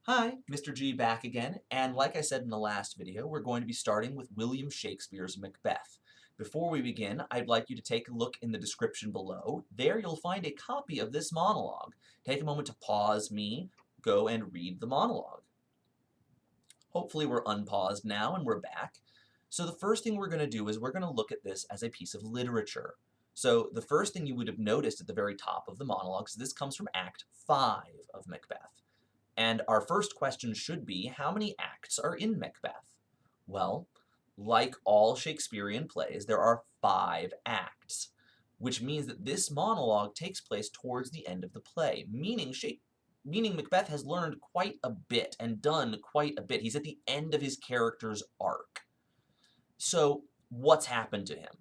Hi, Mr. G back again, and like I said in the last video, we're going to be starting with William Shakespeare's Macbeth. Before we begin, I'd like you to take a look in the description below. There you'll find a copy of this monologue. Take a moment to pause me, go and read the monologue. Hopefully we're unpaused now and we're back. So the first thing we're going to do is we're going to look at this as a piece of literature. So the first thing you would have noticed at the very top of the monologue is this comes from Act 5 of Macbeth. And our first question should be, how many acts are in Macbeth? Well, like all Shakespearean plays, there are 5 acts, which means that this monologue takes place towards the end of the play, meaning Macbeth has learned quite a bit and done quite a bit. He's at the end of his character's arc. So, what's happened to him?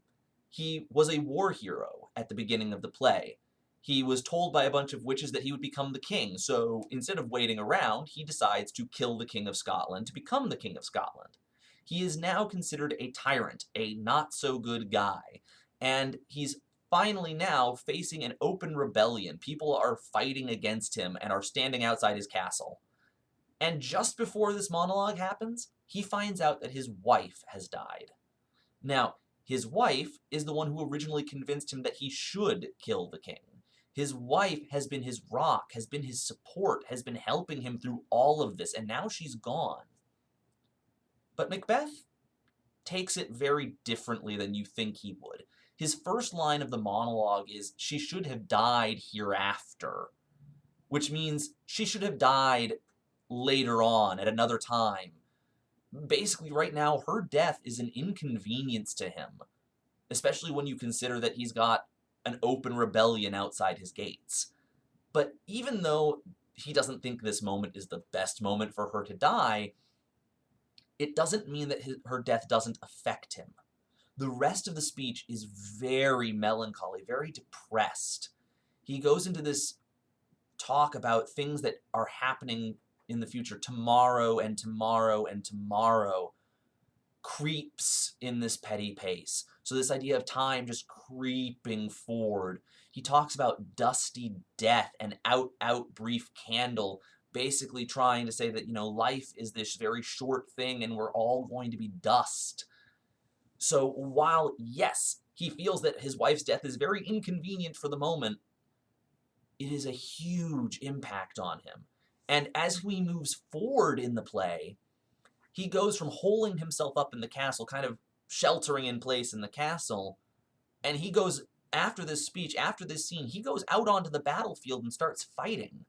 He was a war hero at the beginning of the play. He was told by a bunch of witches that he would become the king, so instead of waiting around, he decides to kill the King of Scotland to become the King of Scotland. He is now considered a tyrant, a not-so-good guy, and he's finally now facing an open rebellion. People are fighting against him and are standing outside his castle. And just before this monologue happens, he finds out that his wife has died. Now, his wife is the one who originally convinced him that he should kill the king. His wife has been his rock, has been his support, has been helping him through all of this, and now she's gone. But Macbeth takes it very differently than you think he would. His first line of the monologue is, "She should have died hereafter," which means she should have died later on, at another time. Basically, right now, her death is an inconvenience to him, especially when you consider that he's got an open rebellion outside his gates. But even though he doesn't think this moment is the best moment for her to die, it doesn't mean that her death doesn't affect him. The rest of the speech is very melancholy, very depressed. He goes into this talk about things that are happening in the future, tomorrow and tomorrow and tomorrow, creeps in this petty pace. So this idea of time just creeping forward. He talks about dusty death and out brief candle, basically trying to say that, life is this very short thing and we're all going to be dust. So while, yes, he feels that his wife's death is very inconvenient for the moment, it is a huge impact on him. And as he moves forward in the play, he goes from holding himself up in the castle, kind of sheltering in place in the castle, and he goes, after this speech, after this scene, he goes out onto the battlefield and starts fighting.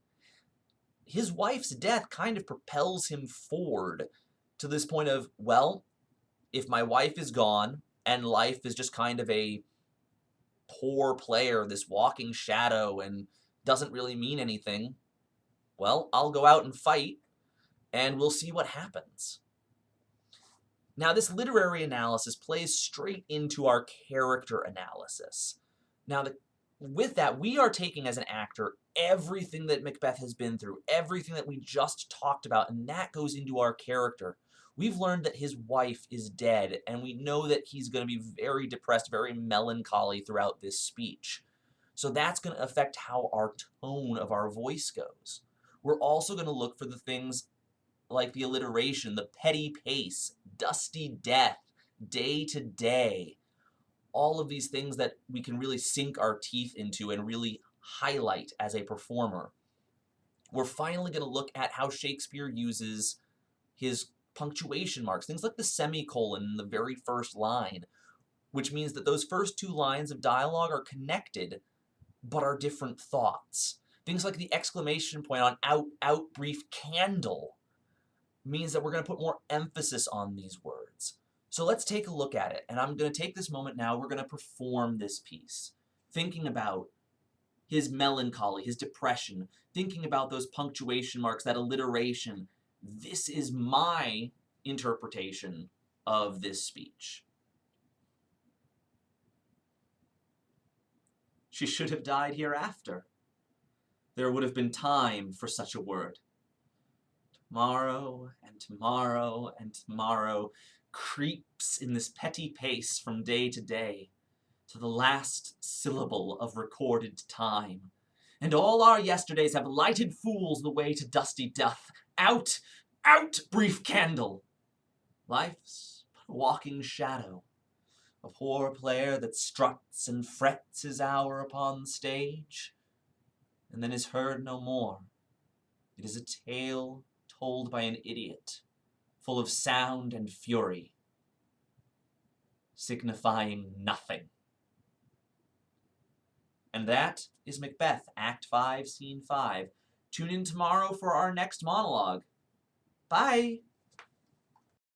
His wife's death kind of propels him forward to this point of, well, if my wife is gone, and life is just kind of a poor player, this walking shadow, and doesn't really mean anything, well, I'll go out and fight, and we'll see what happens. Now, this literary analysis plays straight into our character analysis. Now, with that, we are taking as an actor everything that Macbeth has been through, everything that we just talked about, and that goes into our character. We've learned that his wife is dead, and we know that he's going to be very depressed, very melancholy throughout this speech. So that's going to affect how our tone of our voice goes. We're also going to look for the things like the alliteration, the petty pace, dusty death, day to day, all of these things that we can really sink our teeth into and really highlight as a performer. We're finally going to look at how Shakespeare uses his punctuation marks, things like the semicolon in the very first line, which means that those first 2 lines of dialogue are connected, but are different thoughts. Things like the exclamation point on out brief candle means that we're going to put more emphasis on these words. So let's take a look at it, and I'm going to take this moment now, we're going to perform this piece, thinking about his melancholy, his depression, thinking about those punctuation marks, that alliteration. This is my interpretation of this speech. She should have died hereafter. There would have been time for such a word. Tomorrow and tomorrow and tomorrow creeps in this petty pace from day to day, to the last syllable of recorded time. And all our yesterdays have lighted fools the way to dusty death, Out! Out, brief candle! Life's but a walking shadow, a poor player that struts and frets his hour upon the stage, and then is heard no more. It is a tale told by an idiot, full of sound and fury, signifying nothing. And that is Macbeth, Act 5, Scene 5. Tune in tomorrow for our next monologue. Bye!